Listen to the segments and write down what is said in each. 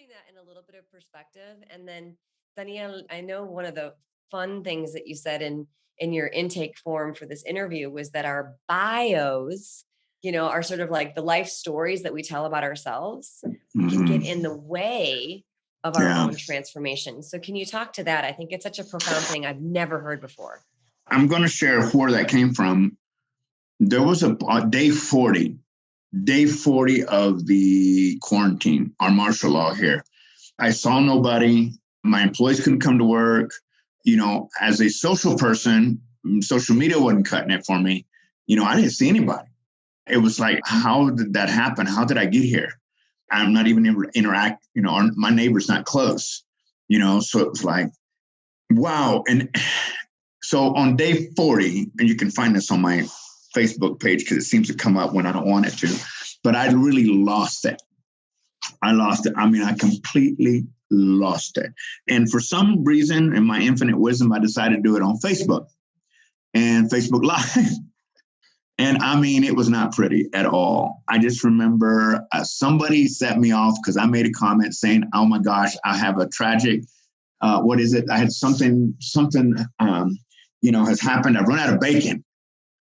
putting that in a little bit of perspective. And then, Danielle, I know one of the fun things that you said in your intake form for this interview was that our bios, are sort of like the life stories that we tell about ourselves can get in the way of our own transformation. So can you talk to that? I think it's such a profound thing I've never heard before. I'm going to share where that came from. There was a day 40 of the quarantine, our martial law here. I saw nobody. My employees couldn't come to work. As a social person, social media wasn't cutting it for me. I didn't see anybody. It was like, how did that happen? How did I get here? I'm not even able to interact. My neighbor's not close, so it was like, wow. And so on day 40, and you can find this on my Facebook page because it seems to come up when I don't want it to, but I really lost it. I completely lost it. And for some reason, in my infinite wisdom, I decided to do it on Facebook and Facebook Live. And it was not pretty at all. I just remember somebody set me off because I made a comment saying, oh my gosh, I have a tragic, what is it? I had something has happened. I've run out of bacon.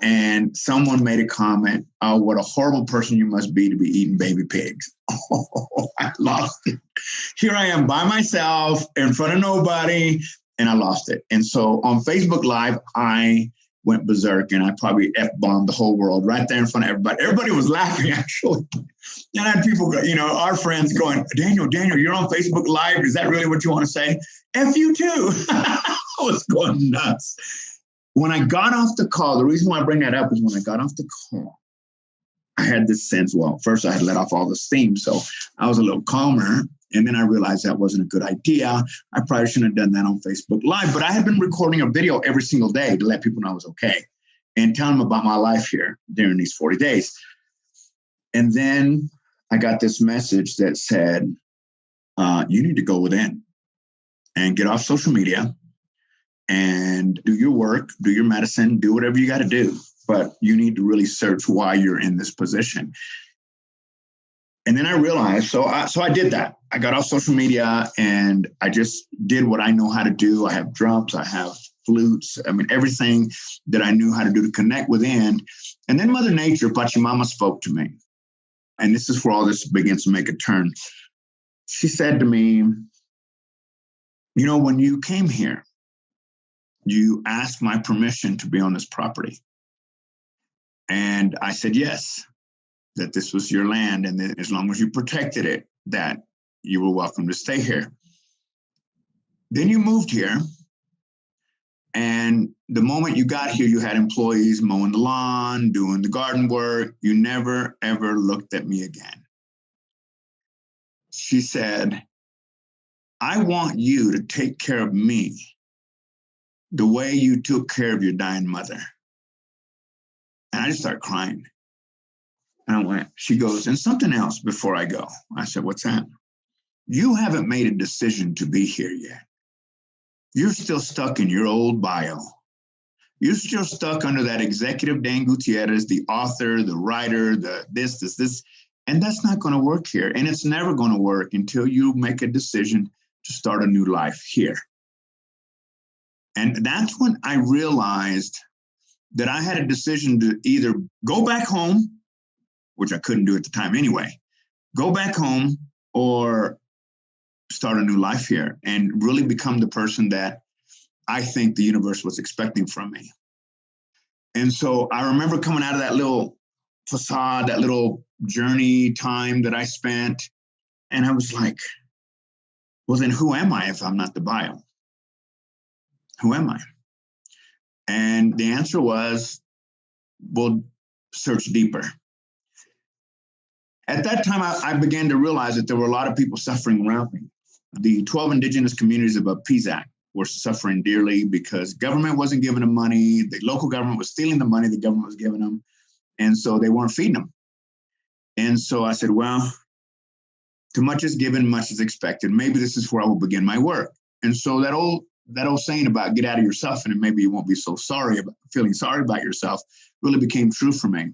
And someone made a comment, oh, what a horrible person you must be to be eating baby pigs. Oh, I lost it. Here I am by myself in front of nobody, and I lost it. And so on Facebook Live, I went berserk, and I probably F-bombed the whole world right there in front of everybody. Everybody was laughing, actually. And I had people, our friends going, Daniel, you're on Facebook Live. Is that really what you want to say? F you too. I was going nuts. When I got off the call, the reason why I bring that up is when I got off the call, I had this sense, first I had let off all the steam, so I was a little calmer. And then I realized that wasn't a good idea. I probably shouldn't have done that on Facebook Live, but I had been recording a video every single day to let people know I was okay and tell them about my life here during these 40 days. And then I got this message that said, you need to go within and get off social media and do your work, do your medicine, do whatever you got to do. But you need to really search why you're in this position. And then I realized, so I did that. I got off social media and I just did what I know how to do. I have drums, I have flutes, everything that I knew how to do to connect within. And then Mother Nature, Pachamama, spoke to me. And this is where all this begins to make a turn. She said to me, when you came here, you asked my permission to be on this property. And I said, yes, that this was your land. And that as long as you protected it, that you were welcome to stay here. Then you moved here. And the moment you got here, you had employees mowing the lawn, doing the garden work. You never, ever looked at me again. She said, I want you to take care of me the way you took care of your dying mother. And I just started crying. And I went, she goes, and something else before I go. I said, what's that? You haven't made a decision to be here yet. You're still stuck in your old bio. You're still stuck under that executive Dan Gutierrez, the author, the writer, the this. And that's not going to work here. And it's never going to work until you make a decision to start a new life here. And that's when I realized that I had a decision to either go back home, which I couldn't do at the time anyway, go back home or start a new life here and really become the person that I think the universe was expecting from me. And so I remember coming out of that little facade, that little journey time that I spent, and I was like, well, then who am I if I'm not the bio? Who am I? And the answer was, well, search deeper. At that time, I began to realize that there were a lot of people suffering around me. The 12 indigenous communities of Pisac were suffering dearly because government wasn't giving them money. The local government was stealing the money the government was giving them. And so they weren't feeding them. And so I said, well, too much is given, much is expected. Maybe this is where I will begin my work. And so that old saying about get out of yourself and maybe you won't be so feeling sorry about yourself really became true for me.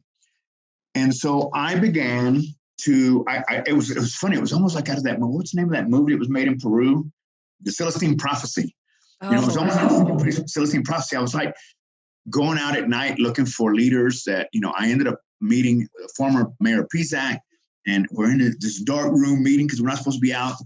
And so I began it was funny. It was almost like out of that movie. What's the name of that movie? It was made in Peru, The Celestine Prophecy. It was almost like Celestine Prophecy. I was like going out at night looking for leaders that, I ended up meeting the former mayor of Pisac, and we're in this dark room meeting because we're not supposed to be out.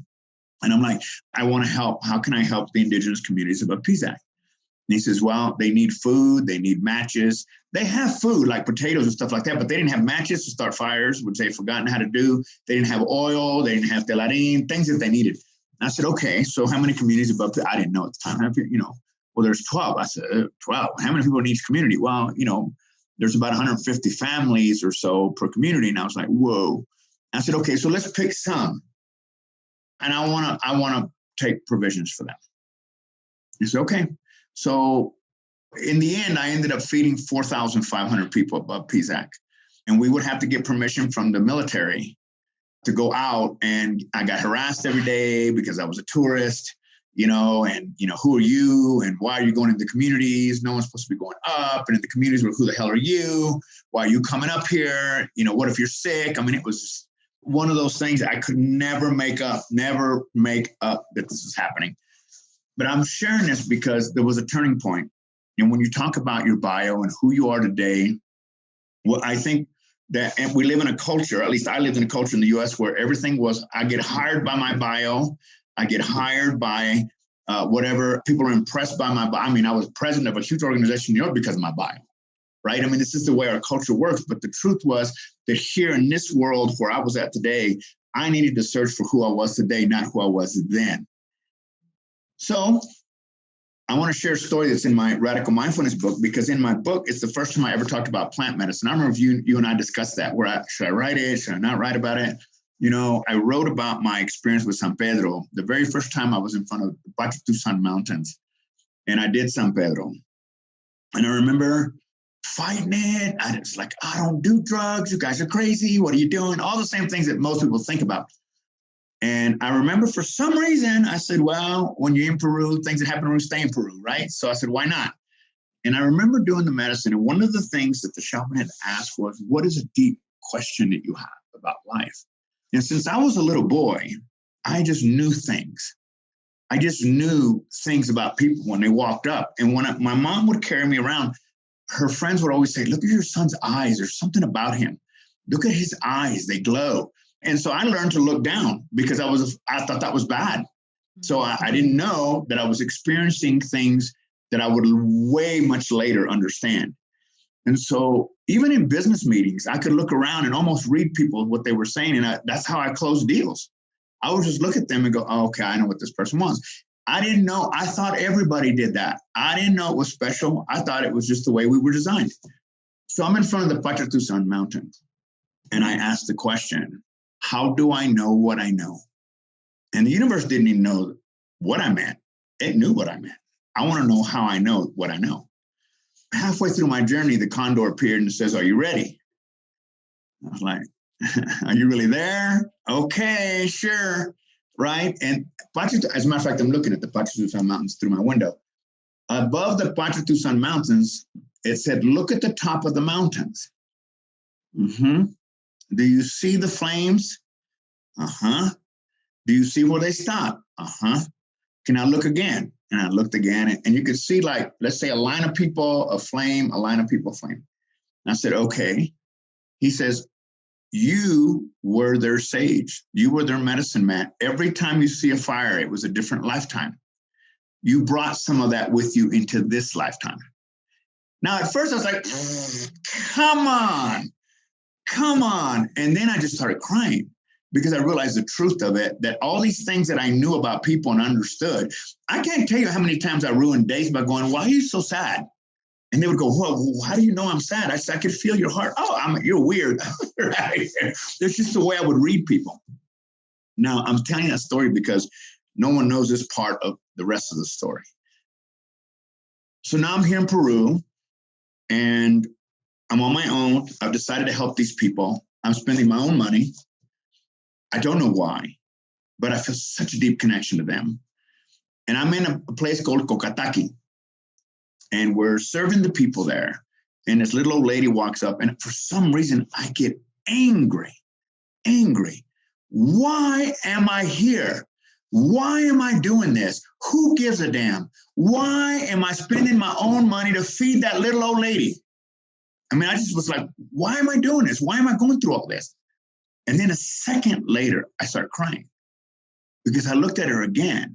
And I'm like, I want to help. How can I help the indigenous communities above Pisac? And he says, well, they need food. They need matches. They have food like potatoes and stuff like that, but they didn't have matches to start fires, which they'd forgotten how to do. They didn't have oil. They didn't have telarin, things that they needed. And I said, okay, so how many communities above? I didn't know at the time. Well, there's 12. I said, 12. How many people in each community? Well, there's about 150 families or so per community. And I was like, whoa. I said, okay, so let's pick some. And I want to take provisions for them. He said, okay. So in the end, I ended up feeding 4,500 people above Pisac. And we would have to get permission from the military to go out. And I got harassed every day because I was a tourist, and, who are you? And why are you going into communities? No one's supposed to be going up. And in the communities, who the hell are you? Why are you coming up here? What if you're sick? I mean, it was one of those things I could never make up that this was happening. But I'm sharing this because there was a turning point. And when you talk about your bio and who you are today, well, I think that we live in a culture, at least I lived in a culture in the US where everything was, I get hired by my bio. I get hired by whatever. People are impressed by my bio. I mean, I was president of a huge organization in New York because of my bio, right? I mean, this is the way our culture works. But the truth was that here in this world where I was at today, I needed to search for who I was today, not who I was then. So I want to share a story that's in my Radical Mindfulness book, because in my book, it's the first time I ever talked about plant medicine. I remember you and I discussed that. Should I write it? Should I not write about it? I wrote about my experience with San Pedro. The very first time I was in front of the Pachatusan Mountains, and I did San Pedro. And I remember fighting it. I was like, I don't do drugs. You guys are crazy. What are you doing? All the same things that most people think about. And I remember for some reason, I said, well, when you're in Peru, things that happen when you stay in Peru, right? So I said, why not? And I remember doing the medicine. And one of the things that the shaman had asked was, what is a deep question that you have about life? And since I was a little boy, I just knew things. I just knew things about people when they walked up. And when my mom would carry me around, her friends would always say, look at your son's eyes. There's something about him. Look at his eyes. They glow. And so I learned to look down because I thought that was bad. So I didn't know that I was experiencing things that I would way much later understand. And so even in business meetings, I could look around and almost read people what they were saying. And that's how I closed deals. I would just look at them and go, oh, okay, I know what this person wants. I didn't know. I thought everybody did that. I didn't know it was special. I thought it was just the way we were designed. So I'm in front of the Pachatusan Mountain, and I asked the question, how do I know what I know? And the universe didn't even know what I meant. It knew what I meant. I want to know how I know what I know. Halfway through my journey, the condor appeared and says, are you ready? I was like, are you really there? Okay, sure. Right. And as a matter of fact, I'm looking at the Pachatusan Mountains through my window. Above the Pachatusan Mountains, it said, look at the top of the mountains. Mm-hmm. Do you see the flames? Uh-huh. Do you see where they stop? Uh-huh. Can I look again? And I looked again, and you could see, like, let's say a line of people, a flame, a line of people, flame. And I said, okay. He says, you were their sage. You were their medicine man. Every time you see a fire, it was a different lifetime. You brought some of that with you into this lifetime. Now, at first I was like, come on. And then I just started crying because I realized the truth of it, that all these things that I knew about people and understood, I can't tell you how many times I ruined days by going, why are you so sad? And they would go, well, how do you know I'm sad? I said, I could feel your heart. Oh, you're weird. It's just the way I would read people. Now, I'm telling you that story because no one knows this part of the rest of the story. So now I'm here in Peru, and I'm on my own. I've decided to help these people. I'm spending my own money. I don't know why, but I feel such a deep connection to them. And I'm in a place called Cocataqui, and we're serving the people there. And this little old lady walks up, and for some reason, I get angry. angry. Why am I here? Why am I doing this? Who gives a damn? Why am I spending my own money to feed that little old lady? I mean, I just was like, why am I doing this? Why am I going through all this? And then a second later, I started crying because I looked at her again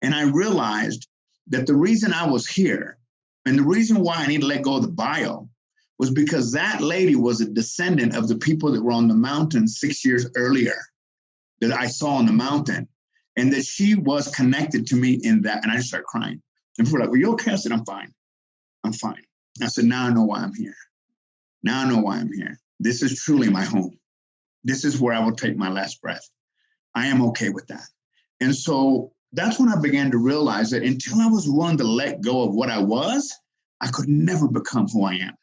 and I realized that the reason I was here and the reason why I need to let go of the bio was because that lady was a descendant of the people that were on the mountain 6 years earlier that I saw on the mountain, and that she was connected to me in that. And I just started crying. And people were like, "Were you okay?" I said, "I'm fine. I'm fine." I said, "Now I know why I'm here. Now I know why I'm here. This is truly my home. This is where I will take my last breath. I am okay with that." And so that's when I began to realize that until I was willing to let go of what I was, I could never become who I am.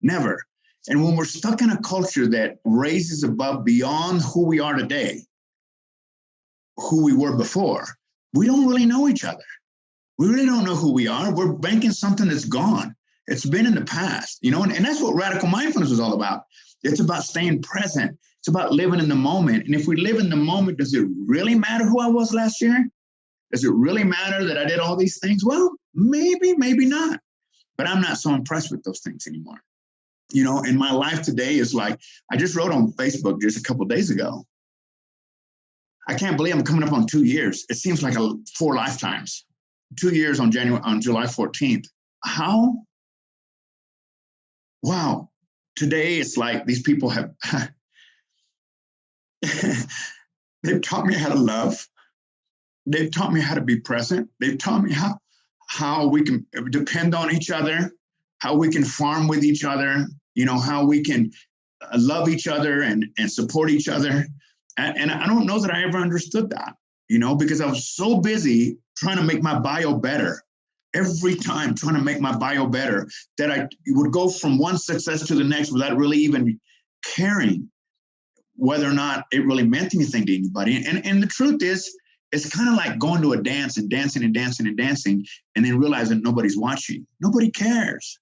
Never. And when we're stuck in a culture that raises above beyond who we are today, who we were before, we don't really know each other. We really don't know who we are. We're banking something that's gone. It's been in the past, and that's what radical mindfulness is all about. It's about staying present. It's about living in the moment. And if we live in the moment, does it really matter who I was last year? Does it really matter that I did all these things? Well, maybe, maybe not. But I'm not so impressed with those things anymore. And my life today is like, I just wrote on Facebook just a couple of days ago. I can't believe I'm coming up on 2 years. It seems like 4 lifetimes. 2 years on July 14th. How? Wow. Today it's like these people have, they've taught me how to love. They've taught me how to be present. They've taught me how we can depend on each other, how we can farm with each other, how we can love each other and support each other. And I don't know that I ever understood that, because I was so busy trying to make my bio better. Every time trying to make my bio better, that I would go from one success to the next without really even caring whether or not it really meant anything to anybody. And the truth is, it's kind of like going to a dance and dancing and dancing and dancing, and then realizing nobody's watching. Nobody cares.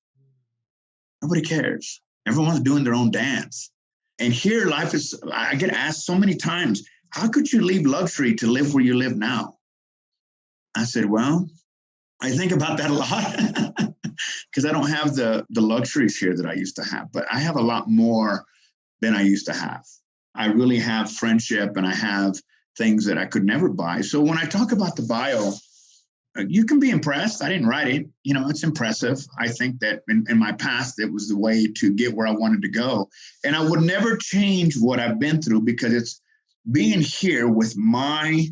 Nobody cares. Everyone's doing their own dance. And here, life is, I get asked so many times, how could you leave luxury to live where you live now? I said, well, I think about that a lot because I don't have the luxuries here that I used to have, but I have a lot more than I used to have. I really have friendship and I have things that I could never buy. So when I talk about the bio, you can be impressed. I didn't write it. It's impressive. I think that in my past, it was the way to get where I wanted to go. And I would never change what I've been through because it's being here with my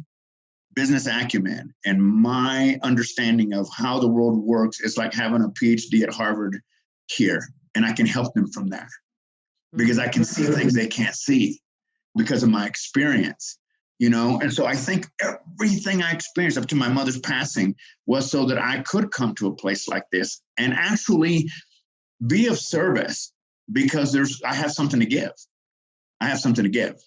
business acumen and my understanding of how the world works. It's like having a PhD at Harvard here, and I can help them from there because I can see things they can't see because of my experience. And so I think everything I experienced up to my mother's passing was so that I could come to a place like this and actually be of service because I have something to give. I have something to give.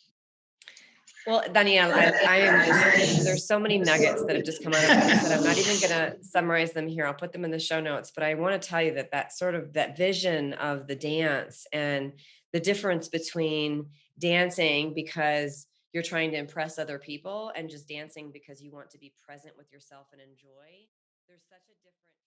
Well, Daniel, I am just, there's so many nuggets that have just come out of what you said. I'm not even going to summarize them here. I'll put them in the show notes, but I want to tell you that vision of the dance and the difference between dancing because you're trying to impress other people and just dancing because you want to be present with yourself and enjoy. There's such a difference.